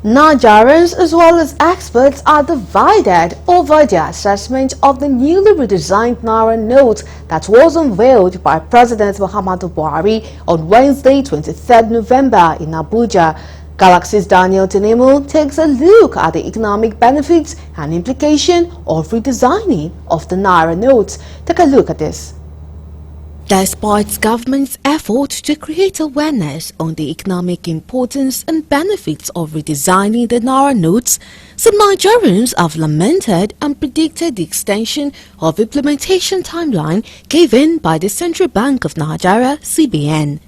Nigerians as well as experts are divided over their assessment of the newly redesigned Naira note that was unveiled by President Muhammadu Buhari on Wednesday, 23rd November in Abuja. Galaxy's Daniel Tenemu takes a look at the economic benefits and implication of redesigning of the Naira note. Take a look at this. Despite government's effort to create awareness on the economic importance and benefits of redesigning the Naira notes, some Nigerians have lamented and predicted the extension of implementation timeline given by the Central Bank of Nigeria (CBN).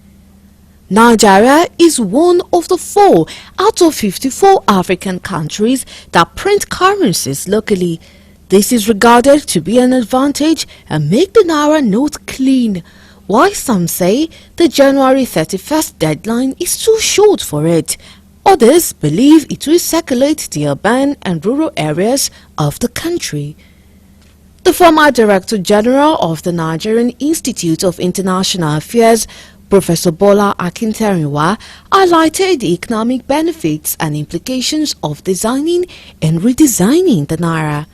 Nigeria is one of the 4 out of 54 African countries that print currencies locally. This is regarded to be an advantage and make the Naira note clean, while some say the January 31st deadline is too short for it. Others believe it will circulate the urban and rural areas of the country. The former Director General of the Nigerian Institute of International Affairs, Professor Bola Akintarinwa, highlighted the economic benefits and implications of designing and redesigning the Naira.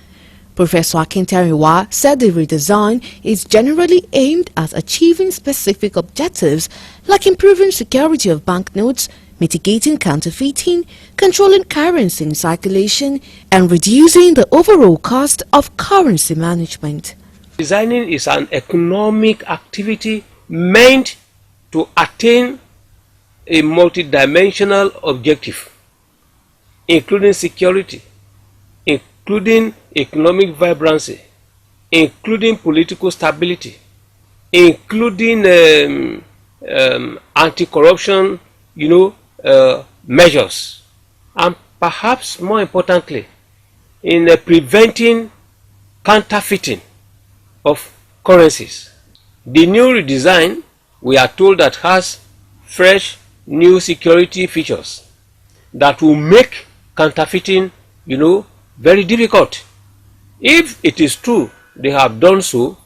Professor Akintarinwa said the redesign is generally aimed at achieving specific objectives like improving security of banknotes, mitigating counterfeiting, controlling currency in circulation, and reducing the overall cost of currency management. Designing is an economic activity meant to attain a multidimensional objective, including security, including economic vibrancy, including political stability, including anti-corruption, measures, and perhaps more importantly, in preventing counterfeiting of currencies. The new redesign, we are told, that has fresh new security features that will make counterfeiting, very difficult. If it is true they have done so,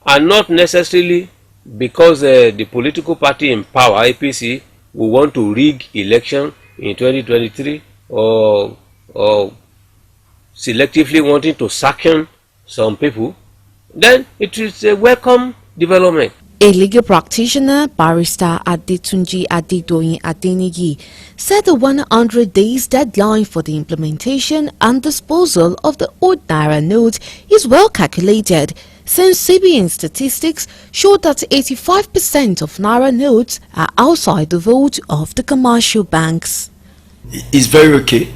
and not necessarily because the political party in power, APC, will want to rig election in 2023 or selectively wanting to sanction some people, then it is a welcome development. A legal practitioner, Barrister Adetunji Adedoyin Adeniji, said the 100 days deadline for the implementation and disposal of the old Naira note is well calculated, since CBN statistics show that 85% of Naira notes are outside the vault of the commercial banks. It's very okay,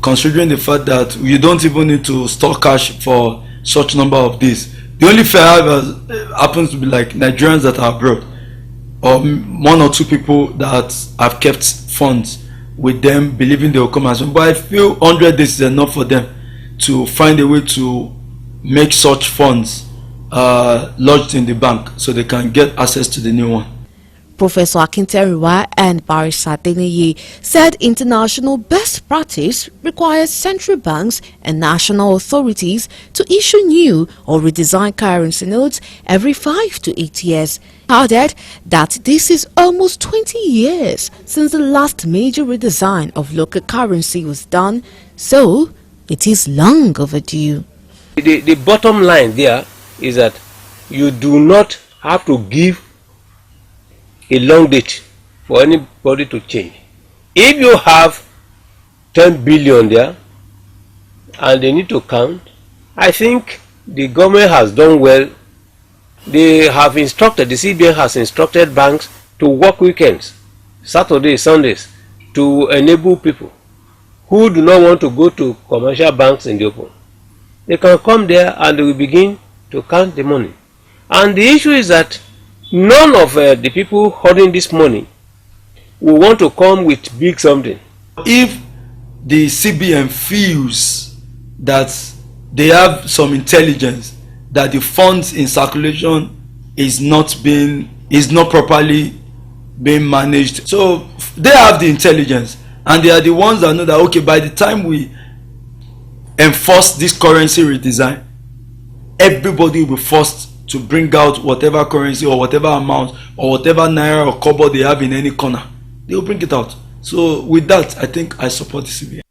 considering the fact that you don't even need to store cash for such number of days. The only fear happens to be like Nigerians that are abroad, or 1 or 2 people that have kept funds with them, believing they will come as well. But I feel 100 days is enough for them to find a way to make such funds lodged in the bank so they can get access to the new one. Professor Akintarinwa and Barrister Adeniji said international best practice requires central banks and national authorities to issue new or redesign currency notes every 5 to 8 years. Added that this is almost 20 years since the last major redesign of local currency was done, so it is long overdue. The bottom line there is that you do not have to give a long date for anybody to change. If you have 10 billion there and they need to count, I think the government has done well. They have instructed, the CBN has instructed banks to work weekends, Saturdays, Sundays, to enable people who do not want to go to commercial banks in the open. They can come there and they will begin to count the money. And the issue is that none of the people holding this money will want to come with big something. If the CBN feels that they have some intelligence that the funds in circulation is not properly being managed, so they have the intelligence, and they are the ones that know that, okay, by the time we enforce this currency redesign, everybody will be forced to bring out whatever currency or whatever amount or whatever naira or kobo they have in any corner. They will bring it out. So with that, I think I support the CBN.